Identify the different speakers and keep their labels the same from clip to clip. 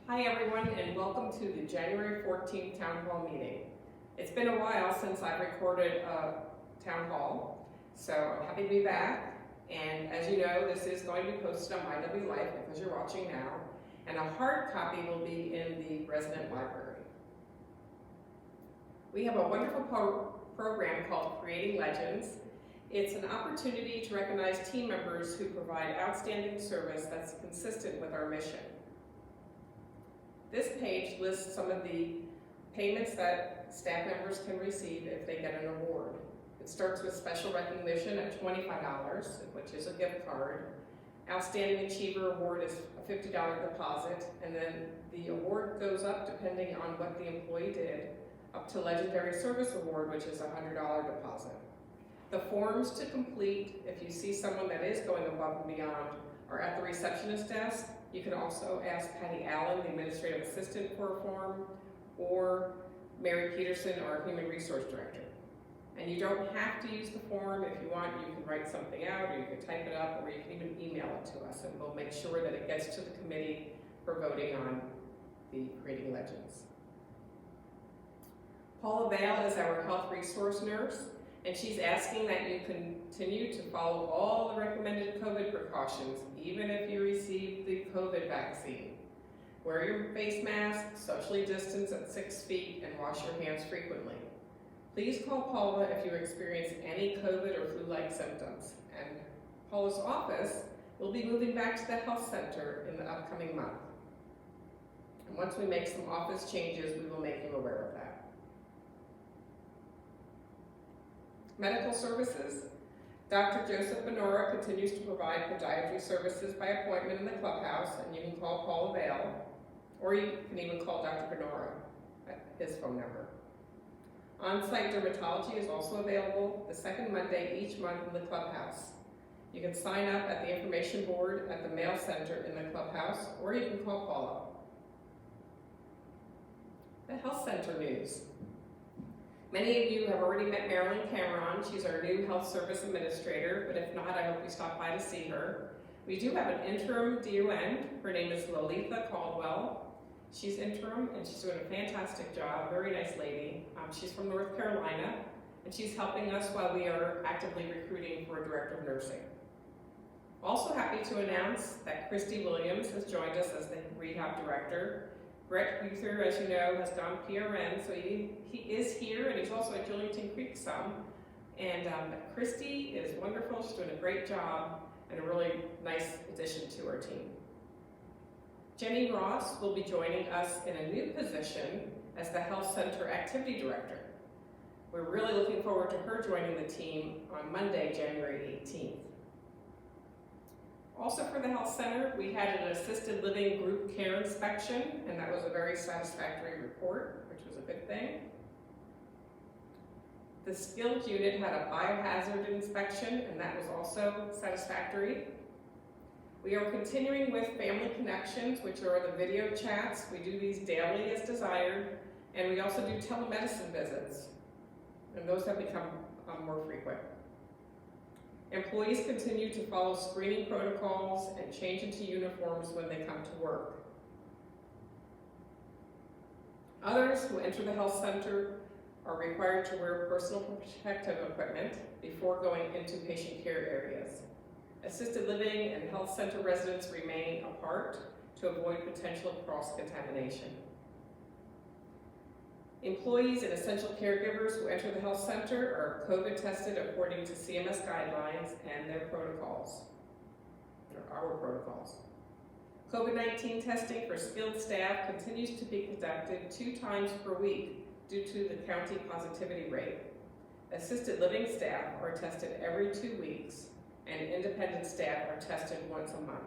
Speaker 1: Hi everyone, and welcome to the January 14th Town Hall meeting. It's been a while since I've recorded a Town Hall, so I'm happy to be back. And as you know, this is going to be posted on MyW Life because you're watching now, and a hard copy will be in the resident library. We have a wonderful program called Creating Legends. It's an opportunity to recognize team members who provide outstanding service that's consistent with our mission. This page lists some of the payments that staff members can receive if they get an award. It starts with special recognition at $25, which is a gift card. Outstanding Achiever Award is a $50 deposit, and then the award goes up depending on what the employee did, up to Legendary Service Award, which is a $100 deposit. The forms to complete, if you see someone that is going above and beyond, are at the receptionist desk. You can also ask Patty Allen, the administrative assistant, for a form, or Mary Peterson, our human resource director. And you don't have to use the form. If you want, you can write something out, or you can type it up, or you can even email it to us, and we'll make sure that it gets to the committee for voting on the Creating Legends. Paula Vale is our health resource nurse, and she's asking that you continue to follow all the recommended COVID precautions, even if you receive the COVID vaccine. Wear your face mask, socially distance at 6 feet, and wash your hands frequently. Please call Paula if you experience any COVID or flu-like symptoms. And Paula's office will be moving back to the health center in the upcoming month. And once we make some office changes, we will make you aware of that. Medical services. Dr. Joseph Benora continues to provide podiatry services by appointment in the clubhouse, and you can call Paula Vale, or you can even call Dr. Benora at his phone number. On-site dermatology is also available the second Monday each month in the clubhouse. You can sign up at the information board at the mail center in the clubhouse, or you can call Paula. The health center news. Many of you have already met Marilyn Cameron. She's our new health service administrator, but if not, I hope you stop by to see her. We do have an interim DON. Her name is Lolitha Caldwell. She's interim, and she's doing a fantastic job, very nice lady. She's from North Carolina, and she's helping us while we are actively recruiting for a director of nursing. Also happy to announce that Christy Williams has joined us as the rehab director. Brett Huther, as you know, has gone PRN, so he is here, and he's also at Julington Creek some. And Christy is wonderful. She's doing a great job and a really nice addition to our team. Jenny Ross will be joining us in a new position as the Health Center Activity Director. We're really looking forward to her joining the team on Monday, January 18th. Also for the health center, we had an assisted living group care inspection, and that was a very satisfactory report, which was a good thing. The skilled unit had a biohazard inspection, and that was also satisfactory. We are continuing with Family Connections, which are the video chats. We do these daily as desired, and we also do telemedicine visits, and those have become more frequent. Employees continue to follow screening protocols and change into uniforms when they come to work. Others who enter the health center are required to wear personal protective equipment before going into patient care areas. Assisted living and health center residents remain apart to avoid potential cross-contamination. Employees and essential caregivers who enter the health center are COVID tested according to CMS guidelines and their protocols, or our protocols. COVID-19 testing for skilled staff continues to be conducted 2 times per week due to the county positivity rate. Assisted living staff are tested every 2 weeks, and independent staff are tested once a month.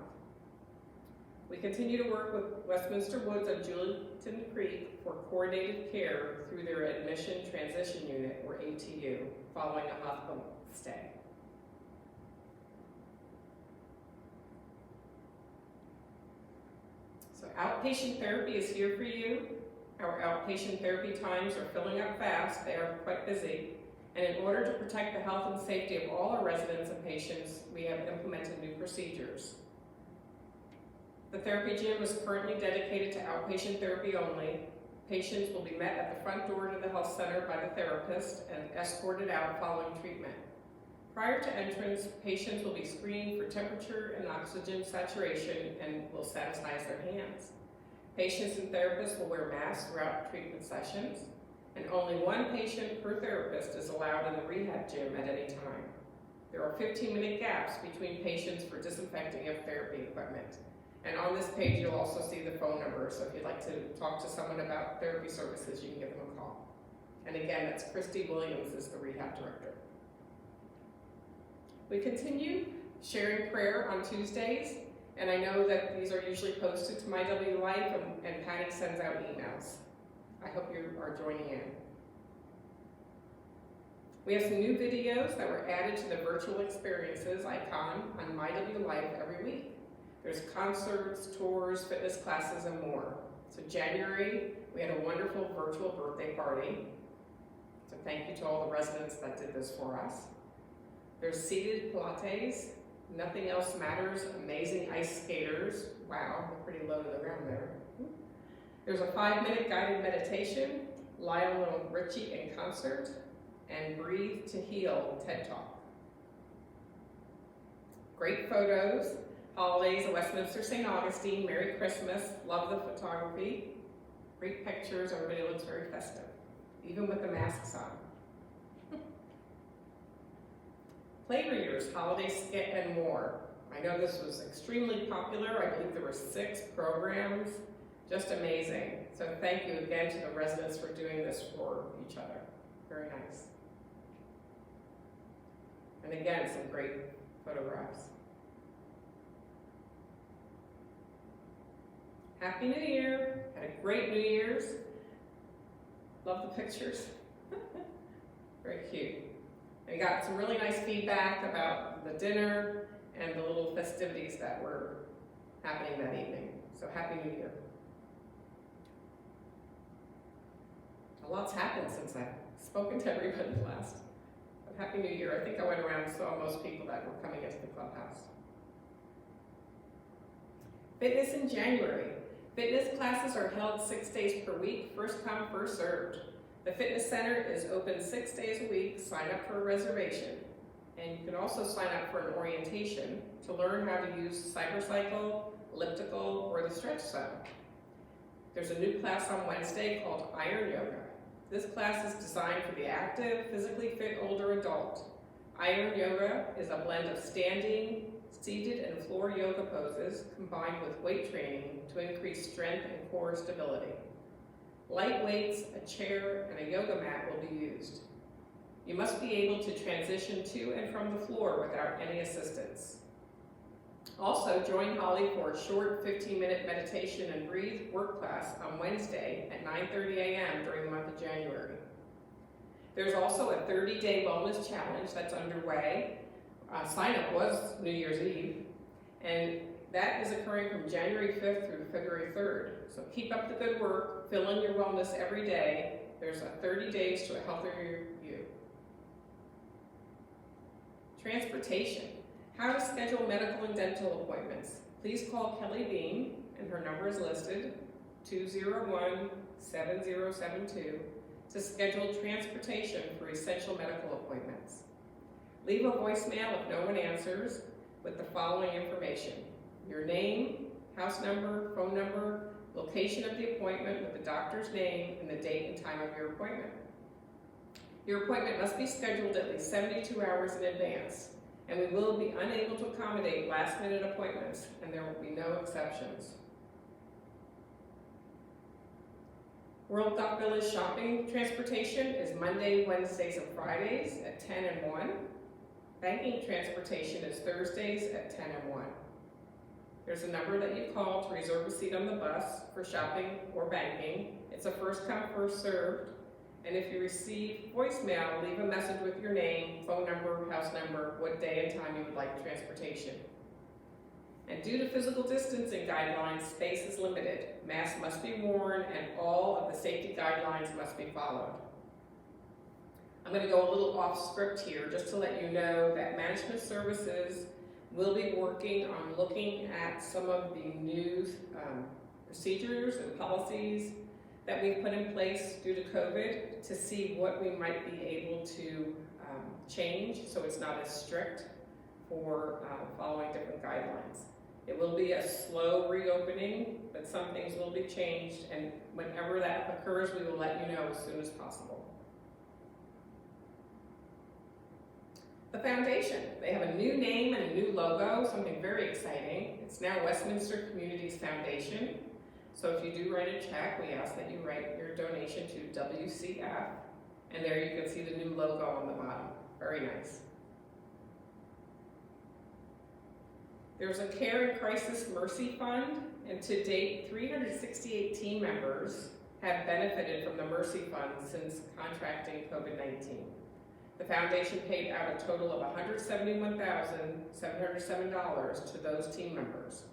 Speaker 1: We continue to work with Westminster Woods on Julington Creek for coordinated care through their Admission Transition Unit, or ATU, following a hospital stay. So outpatient therapy is here for you. Our outpatient therapy times are filling up fast. They are quite busy. And in order to protect the health and safety of all our residents and patients, we have implemented new procedures. The The therapy gym is currently dedicated to outpatient therapy only. Patients will be met at the front door to the health center by the therapist and escorted out following treatment. Prior to entrance, patients will be screened for temperature and oxygen saturation and will sanitize their hands. Patients and therapists will wear masks throughout treatment sessions, and only one patient per therapist is allowed in the rehab gym at any time. There are 15-minute gaps between patients for disinfecting of therapy equipment. And on this page, you'll also see the phone number, so if you'd like to talk to someone about therapy services, you can give them a call. And again, that's Christy Williams is the rehab director. We continue sharing prayer on Tuesdays, and I know that these are usually posted to My W Life, and Patty sends out emails. I hope you are joining in. We have some new videos that were added to the virtual experiences icon on My W Life every week. There's concerts, tours, fitness classes, and more. So January, we had a wonderful virtual birthday party. So thank you to all the residents that did this for us. There's seated Pilates, Nothing Else Matters, amazing ice skaters. Wow, they're pretty low to the ground there. There's a 5-minute guided meditation, Lionel Richie in concert, and Breathe to Heal TED Talk. Great photos, holidays at Westminster St. Augustine, Merry Christmas, love the photography. Great pictures, everybody looks very festive, even with the masks on. Play readers, holiday skit, and more. I know this was extremely popular. I believe there were 6 programs, just amazing. So thank you again to the residents for doing this for each other. Very nice. And again, some great photographs. Happy New Year. Had a great New Year's. Love the pictures. Very cute. And we got some really nice feedback about the dinner and the little festivities that were happening that evening. So Happy New Year. A lot's happened since I've spoken to everybody last. But Happy New Year. I think I went around and saw most people that were coming into the clubhouse. Fitness in January. Fitness classes are held 6 days per week, first come, first served. The fitness center is open 6 days a week. Sign up for a reservation. And you can also sign up for an orientation to learn how to use Cybercycle, elliptical, or the stretch zone. There's a new class on Wednesday called Iron Yoga. This class is designed for the active, physically fit older adult. Iron Yoga is a blend of standing, seated, and floor yoga poses combined with weight training to increase strength and core stability. Light weights, a chair, and a yoga mat will be used. You must be able to transition to and from the floor without any assistance. Also, join Holly for a short 15-minute meditation and breathe work class on Wednesday at 9:30 a.m. during the month of January. There's also a 30-day wellness challenge that's underway. Sign-up was New Year's Eve, and that is occurring from January 5th through February 3rd. So keep up the good work, fill in your wellness every day. There's a 30 days to a healthier you. Transportation. How to schedule medical and dental appointments. Please call Kelly Bean, and her number is listed, 201-7072, to schedule transportation for essential medical appointments. Leave a voicemail if no one answers with the following information: your name, house number, phone number, location of the appointment with the doctor's name, and the date and time of your appointment. Your appointment must be scheduled at least 72 hours in advance, and we will be unable to accommodate last-minute appointments, and there will be no exceptions. World Dock Village shopping transportation is Monday, Wednesdays, and Fridays at 10 and 1. Banking transportation is Thursdays at 10 and 1. There's a number that you call to reserve a seat on the bus for shopping or banking. It's a first come, first served. And if you receive voicemail, leave a message with your name, phone number, house number, what day and time you would like transportation. And due to physical distancing guidelines, space is limited. Masks must be worn and all of the safety guidelines must be followed. I'm going to go a little off script here just to let you know that management services We'll be working on looking at some of the new procedures and policies that we've put in place due to COVID to see what we might be able to change so it's not as strict for following different guidelines. It will be a slow reopening, but some things will be changed, and whenever that occurs, we will let you know as soon as possible. The foundation, they have a new name and a new logo, something very exciting. It's now Westminster Communities Foundation. So if you do write a check, we ask that you write your donation to WCF, and there you can see the new logo on the bottom. Very nice. There's a Care and Crisis Mercy Fund, and to date, 368 team members have benefited from the Mercy Fund since contracting COVID-19. The foundation paid out a total of $171,707 to those team members.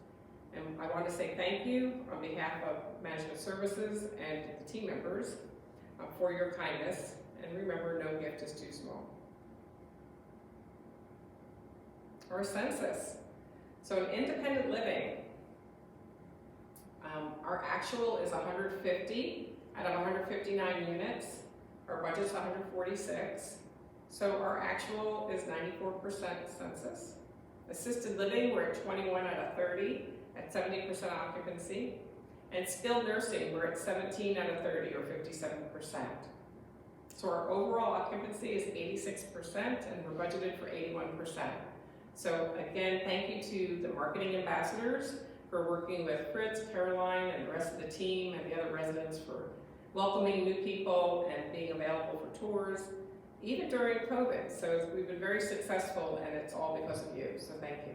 Speaker 1: And I want to say thank you on behalf of Management Services and the team members for your kindness. And remember, no gift is too small. Our census. So in independent living, our actual is 150 out of 159 units. Our budget's 146. So our actual is 94% census. Assisted living, we're at 21 out of 30 at 70% occupancy. And skilled nursing, we're at 17 out of 30 or 57%. So our overall occupancy is 86% and we're budgeted for 81%. So again, thank you to the marketing ambassadors for working with Fritz, Caroline, and the rest of the team and the other residents for welcoming new people and being available for tours, even during COVID. So we've been very successful, and it's all because of you, so thank you.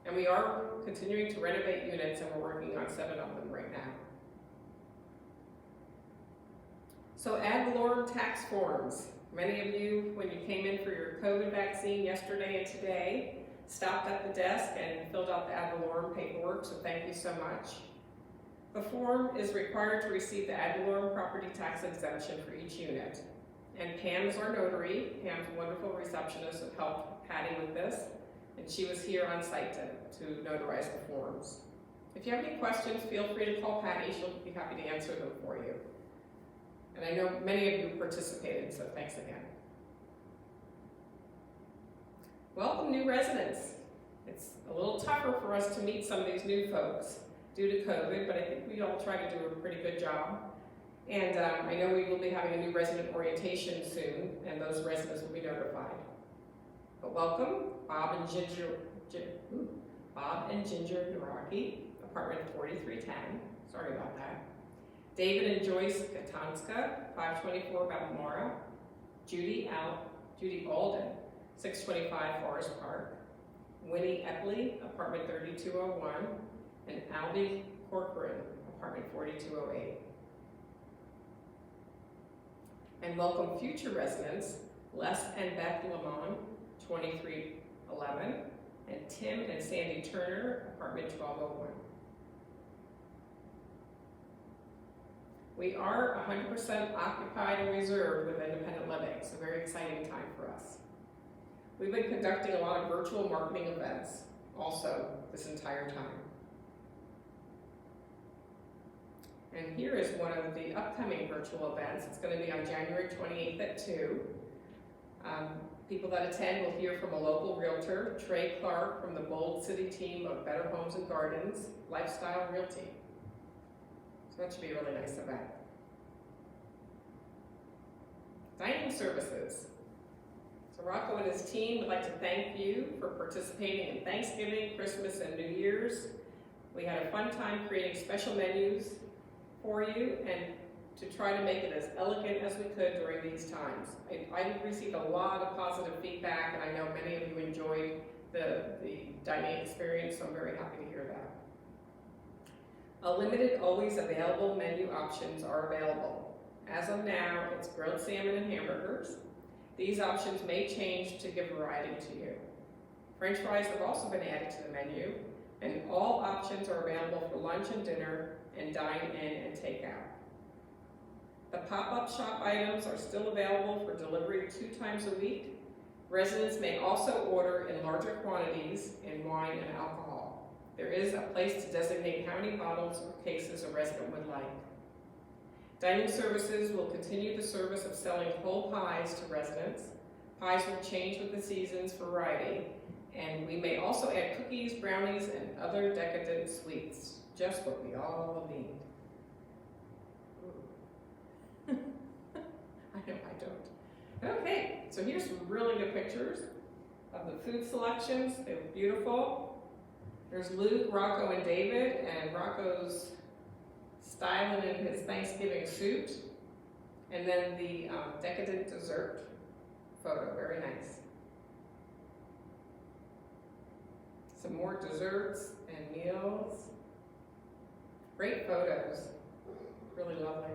Speaker 1: And we are continuing to renovate units, and we're working on 7 of them right now. So ad valorem tax forms. Many of you, when you came in for your COVID vaccine yesterday and today, stopped at the desk and filled out the ad valorem paperwork, so thank you so much. The form is required to receive the ad valorem property tax exemption for each unit. And Pam is our notary. Pam's a wonderful receptionist who helped Patty with this, and she was here on site to notarize the forms. If you have any questions, feel free to call Patty. She'll be happy to answer them for you. And I know many of you participated, so thanks again. Welcome, new residents. It's a little tougher for us to meet some of these new folks due to COVID, but I think we all try to do a pretty good job. And I know we will be having a new resident orientation soon, and those residents will be notified. But welcome, Bob and Ginger Naraki, apartment 4310. Sorry about that. David and Joyce Katanska, 524 Balmora. Judy Alden, 625 Forest Park. Winnie Epley, apartment 3201. And Albie Corcoran, apartment 4208. And welcome future residents, Les and Beth Lamont, 2311, and Tim and Sandy Turner, apartment 1201. We are 100% occupied and reserved with independent living, so very exciting time for us. We've been conducting a lot of virtual marketing events also this entire time. And here is one of the upcoming virtual events. It's going to be on January 28th at 2. People that attend will hear from a local realtor, Trey Clark, from the Bold City team of Better Homes and Gardens, Lifestyle Realty. So that should be a really nice event. Dining services. So Rocco and his team would like to thank you for participating in Thanksgiving, Christmas, and New Year's. We had a fun time creating special menus for you and to try to make it as elegant as we could during these times. I received a lot of positive feedback, and I know many of you enjoyed the dining experience, so I'm very happy to hear that. A limited, always available menu options are available. As of now, it's grilled salmon and hamburgers. These options may change to give variety to you. French fries have also been added to the menu, and all options are available for lunch and dinner and dine-in and take-out. The pop-up shop items are still available for delivery 2 times a week, Residents may also order in larger quantities in wine and alcohol. There is a place to designate how many bottles or cases a resident would like. Dining services will continue the service of selling whole pies to residents. Pies will change with the season's variety, and we may also add cookies, brownies, and other decadent sweets. Just what we all need. I know I don't. Okay, so here's some really good pictures of the food selections. They look beautiful. There's Luke, Rocco, and David, and Rocco's styling in his Thanksgiving suit. And then the decadent dessert photo, very nice. Some more desserts and meals. Great photos, really lovely.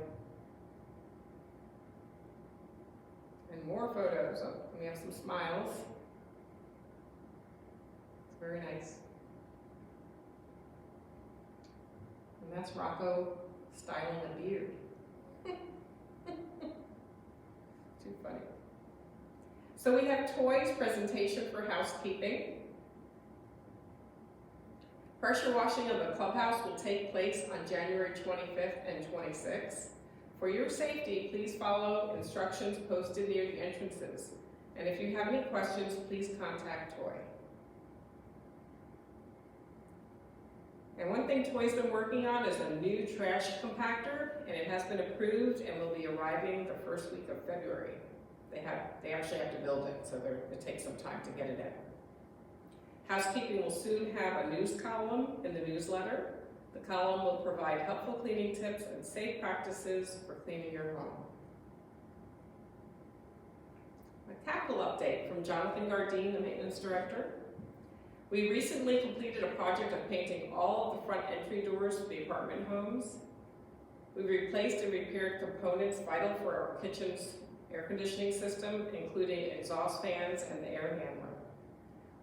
Speaker 1: And more photos, oh, we have some smiles. It's very nice. And that's Rocco styling a beard. Too funny. So we have toys presentation for housekeeping. Pressure washing of the clubhouse will take place on January 25th and 26th. For your safety, please follow instructions posted near the entrances. And if you have any questions, please contact Toy. And one thing Toy's been working on is a new trash compactor, and it has been approved and will be arriving the first week of February. They actually have to build it, so it takes some time to get it in. Housekeeping will soon have a news column in the newsletter. The column will provide helpful cleaning tips and safe practices for cleaning your home. A capital update from Jonathan Gardine, the maintenance director. We recently completed a project of painting all of the front entry doors for the apartment homes. We replaced and repaired components vital for our kitchen's air conditioning system, including exhaust fans and the air handler.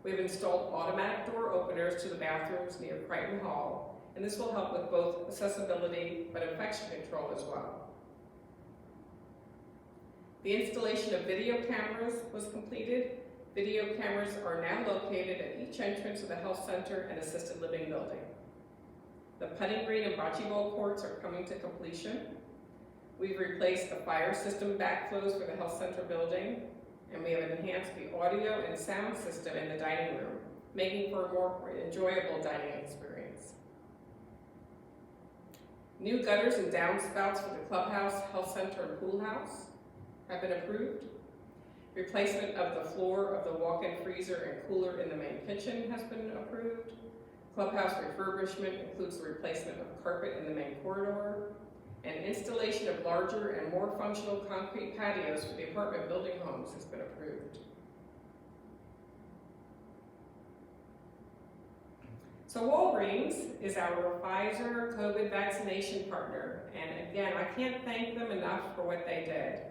Speaker 1: We've installed automatic door openers to the bathrooms near Crichton Hall, and this will help with both accessibility but infection control as well. The installation of video cameras was completed. Video cameras are now located at each entrance of the health center and assisted living building. The putting green and bocce ball courts are coming to completion. We've replaced the fire system backflows for the health center building, and we have enhanced the audio and sound system in the dining room, making for a more enjoyable dining experience. New gutters and downspouts for the clubhouse, health center, and pool house have been approved. Replacement of the floor of the walk-in freezer and cooler in the main kitchen has been approved. Clubhouse refurbishment includes the replacement of carpet in the main corridor, and installation of larger and more functional concrete patios for the apartment building homes has been approved. So Walgreens is our Pfizer COVID vaccination partner, and again, I can't thank them enough for what they did.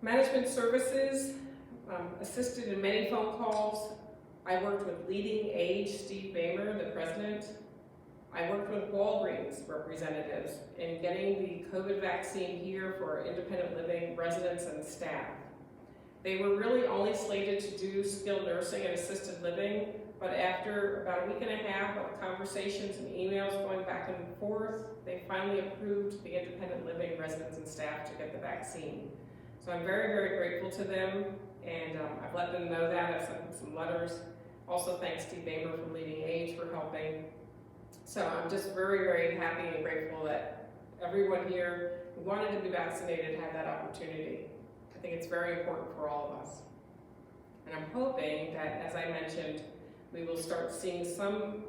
Speaker 1: Management services assisted in many phone calls. I worked with Leading Age, Steve Bamer, the president. I worked with Walgreens representatives in getting the COVID vaccine here for independent living residents and staff. They were really only slated to do skilled nursing and assisted living, but after about a week and a half of conversations and emails going back and forth, they finally approved the independent living residents and staff to get the vaccine. So I'm very, very grateful to them, and I've let them know that. I've sent them some letters. Also thanks Steve Bamer from Leading Age for helping. So I'm just very, very happy and grateful that everyone here who wanted to be vaccinated had that opportunity. I think it's very important for all of us. And I'm hoping that, as I mentioned, we will start seeing some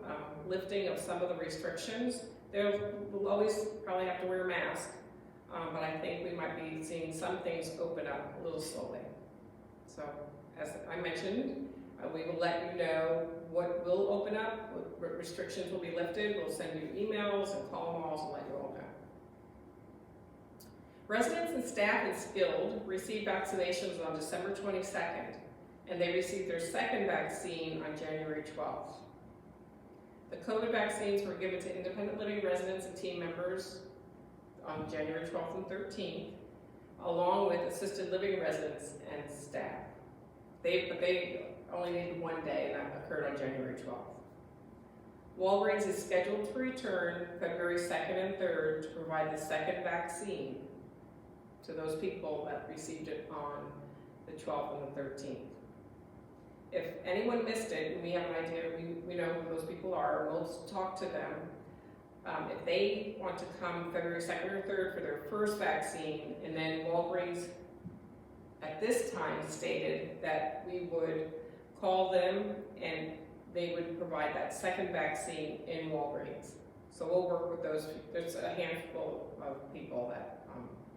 Speaker 1: lifting of some of the restrictions. We'll always probably have to wear a mask, but I think we might be seeing some things open up a little slowly. So, as I mentioned, we will let you know what will open up, what restrictions will be lifted. We'll send you emails and call malls and let you all know. Residents and staff in Skilled received vaccinations on December 22nd, and they received their second vaccine on January 12th. The COVID vaccines were given to independent living residents and team members on January 12th and 13th, along with assisted living residents and staff. But they only needed 1 day, and that occurred on January 12th. Walgreens is scheduled to return February 2nd and 3rd to provide the second vaccine to those people that received it on the 12th and the 13th. If anyone missed it, and we have an idea, we know who those people are, we'll talk to them. If they want to come February 2nd or 3rd for their first vaccine, and then Walgreens at this time stated that we would call them and they would provide that second vaccine in Walgreens. So we'll work with those. There's a handful of people that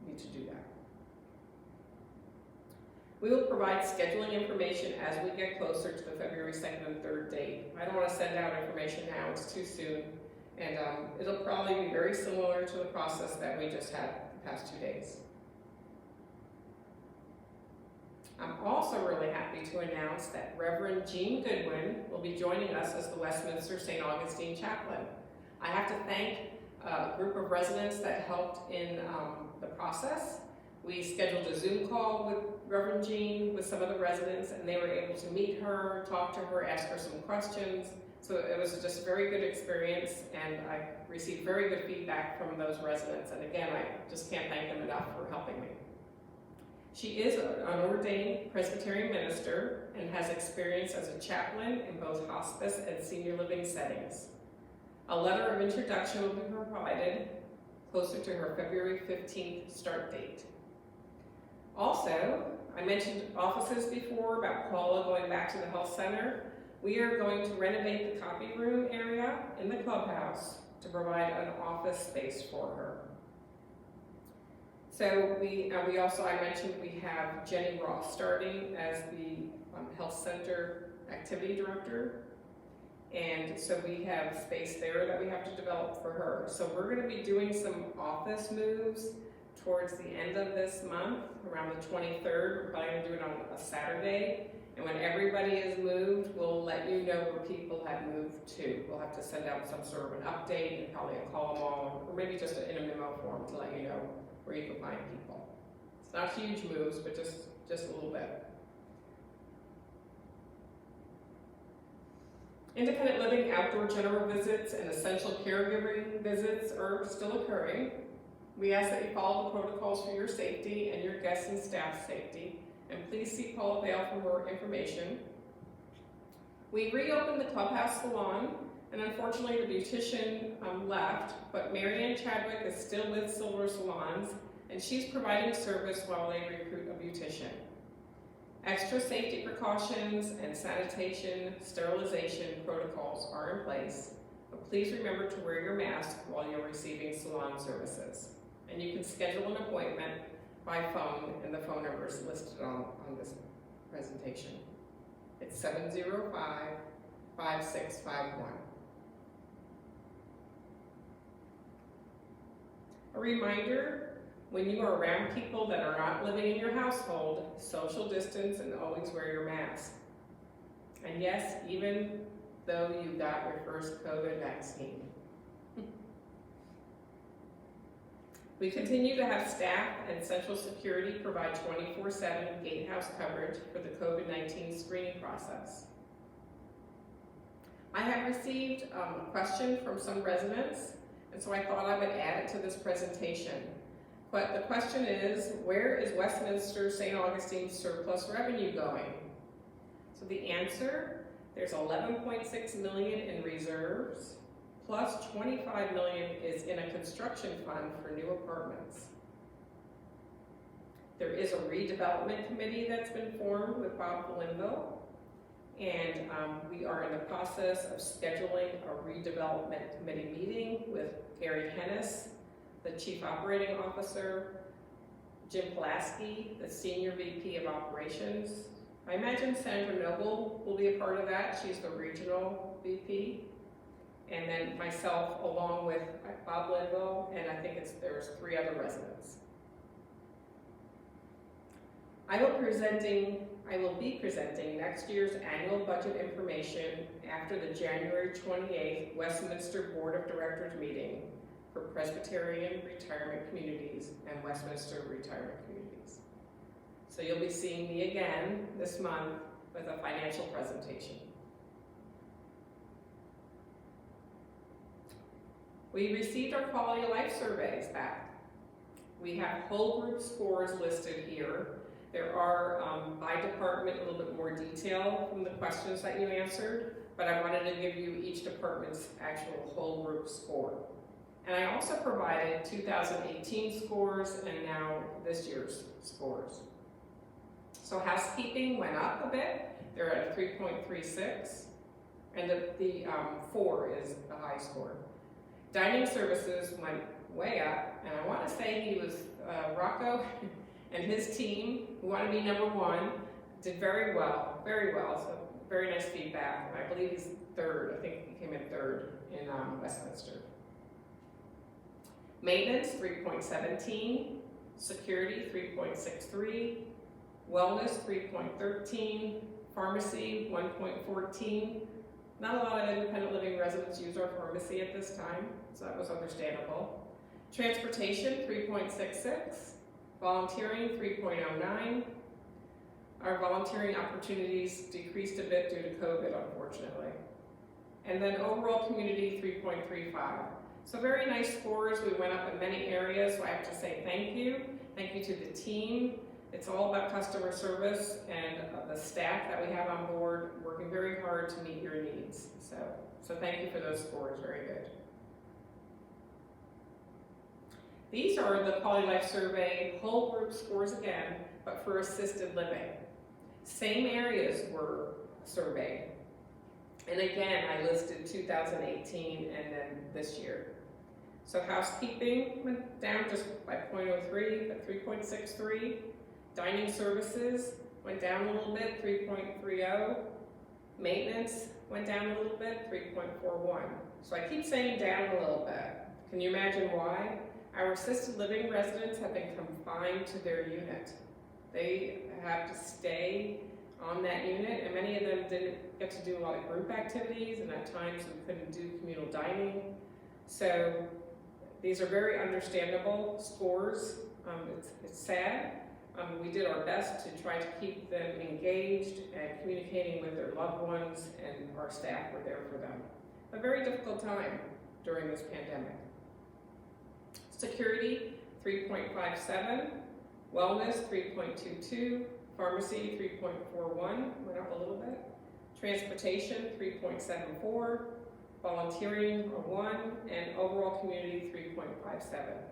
Speaker 1: need to do that. We will provide scheduling information as we get closer to the February 2nd and 3rd date. I don't want to send out information now, it's too soon. And it'll probably be very similar to the process that we just had the past 2 days. I'm also really happy to announce that Reverend Jean Goodwin will be joining us as the Westminster St. Augustine chaplain. I have to thank a group of residents that helped in the process. We scheduled a Zoom call with Reverend Jean with some of the residents, and they were able to meet her, talk to her, ask her some questions. So it was just a very good experience, and I received very good feedback from those residents. And again, I just can't thank them enough for helping me. She is an ordained Presbyterian minister and has experience as a chaplain in both hospice and senior living settings. A letter of introduction will be provided closer to her February 15th start date. Also, I mentioned offices before about Paula going back to the health center. We are going to renovate the copy room area in the clubhouse to provide an office space for her. So we also, I mentioned we have Jenny Ross starting as the health center activity director. And so we have space there that we have to develop for her. So we're going to be doing some office moves towards the end of this month, around the 23rd. We're probably going to do it on a Saturday. And when everybody is moved, we'll let you know where people have moved to. We'll have to send out some sort of an update and probably a call them all, or maybe just in a memo form to let you know where you can find people. It's not huge moves, but just a little bit. Independent living, outdoor general visits, and essential caregiving visits are still occurring. We ask that you follow the protocols for your safety and your guests and staff safety, and please see Paula Vale for more information. We reopened the clubhouse salon, and unfortunately the beautician left, but Marianne Chadwick is still with Silver Salons, and she's providing service while they recruit a beautician. Extra safety precautions and sanitation, sterilization protocols are in place, but please remember to wear your mask while you're receiving salon services. And you can schedule an appointment by phone, and the phone number is listed on this presentation. It's 705-5651. A reminder, when you are around people that are not living in your household, social distance and always wear your mask. And yes, even though you got your first COVID vaccine. We continue to have staff and Central Security provide 24/7 gatehouse coverage for the COVID-19 screening process. I have received a question from some residents, and so I thought I would add it to this presentation. But the question is, where is Westminster St. Augustine's surplus revenue going? So the answer, there's $11.6 million in reserves, plus $25 million is in a construction fund for new apartments. There is a redevelopment committee that's been formed with Bob Linville, and we are in the process of scheduling a redevelopment committee meeting with Gary Hennis, the Chief Operating Officer, Jim Pulaski, the Senior VP of Operations. I imagine Sandra Noble will be a part of that. She's the Regional VP. And then myself, along with Bob Linville, and I think there's 3 other residents. I will be presenting next year's annual budget information after the January 28th Westminster Board of Directors meeting for Presbyterian Retirement Communities and Westminster Retirement Communities. So you'll be seeing me again this month with a financial presentation. We received our quality of life surveys back. We have whole group scores listed here. There are, by department, a little bit more detail from the questions that you answered, but I wanted to give you each department's actual whole group score. And I also provided 2018 scores and now this year's scores. So housekeeping went up a bit. They're at a 3.36, and the 4 is the high score. Dining services went way up, and I want to say he was, Rocco and his team, who wanted to be #1, did very well, so very nice feedback. I believe he's 3rd, I think he came in 3rd in Westminster. Maintenance, 3.17, security, 3.63, wellness, 3.13, pharmacy, 1.14. Not a lot of independent living residents use our pharmacy at this time, so that was understandable. Transportation, 3.66. Volunteering, 3.09. Our volunteering opportunities decreased a bit due to COVID, unfortunately. And then overall community, 3.35. So very nice scores. We went up in many areas, so I have to say thank you. Thank you to the team. It's all about customer service and the staff that we have on board working very hard to meet your needs. So thank you for those scores, very good. These are the Quality Life Survey whole group scores again, but for assisted living. Same areas were surveyed. And again, I listed 2018 and then this year. So housekeeping went down just by 0.03, but 3.63. Dining services went down a little bit, 3.30. Maintenance went down a little bit, 3.41. So I keep saying down a little bit. Can you imagine why? Our assisted living residents have been confined to their unit. They have to stay on that unit, and many of them didn't get to do a lot of group activities, and at times we couldn't do communal dining. So these are very understandable scores. It's sad. We did our best to try to keep them engaged and communicating with their loved ones, and our staff were there for them. A very difficult time during this pandemic. Security, 3.57. Wellness, 3.22. Pharmacy, 3.41, went up a little bit. Transportation, 3.74. Volunteering, 1. And overall community, 3.57.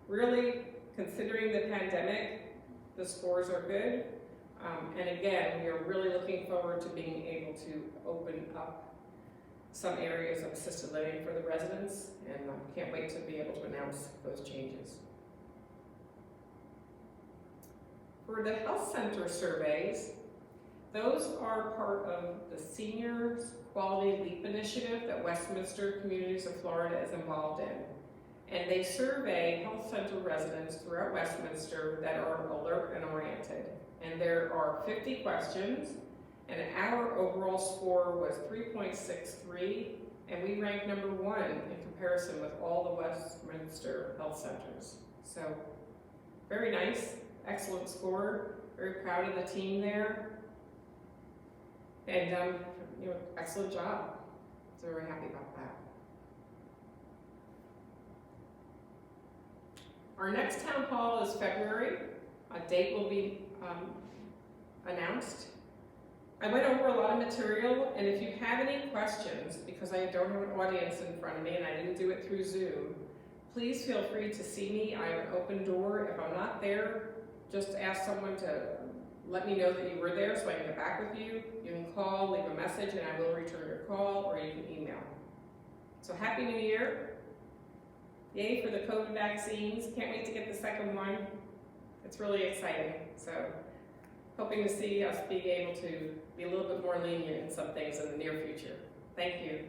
Speaker 1: Really, considering the pandemic, the scores are good. And again, we are really looking forward to being able to open up some areas of assisted living for the residents, and can't wait to be able to announce those changes. For the health center surveys, those are part of the Seniors Quality Leap Initiative that Westminster Communities of Florida is involved in. And they survey health center residents throughout Westminster that are alert and oriented. And there are 50 questions, and our overall score was 3.63, and we ranked #1 in comparison with all the Westminster health centers. So very nice, excellent score, very proud of the team there, and excellent job. So very happy about that. Our next town hall is February. A date will be announced. I went over a lot of material, and if you have any questions, because I don't have an audience in front of me and I didn't do it through Zoom, please feel free to see me. I have an open door. If I'm not there, just ask someone to let me know that you were there so I can get back with you. You can call, leave a message, and I will return your call, or you can email. So Happy New Year. Yay for the COVID vaccines. Can't wait to get the second one. It's really exciting. So hoping to see us being able to be a little bit more lenient in some things in the near future. Thank you.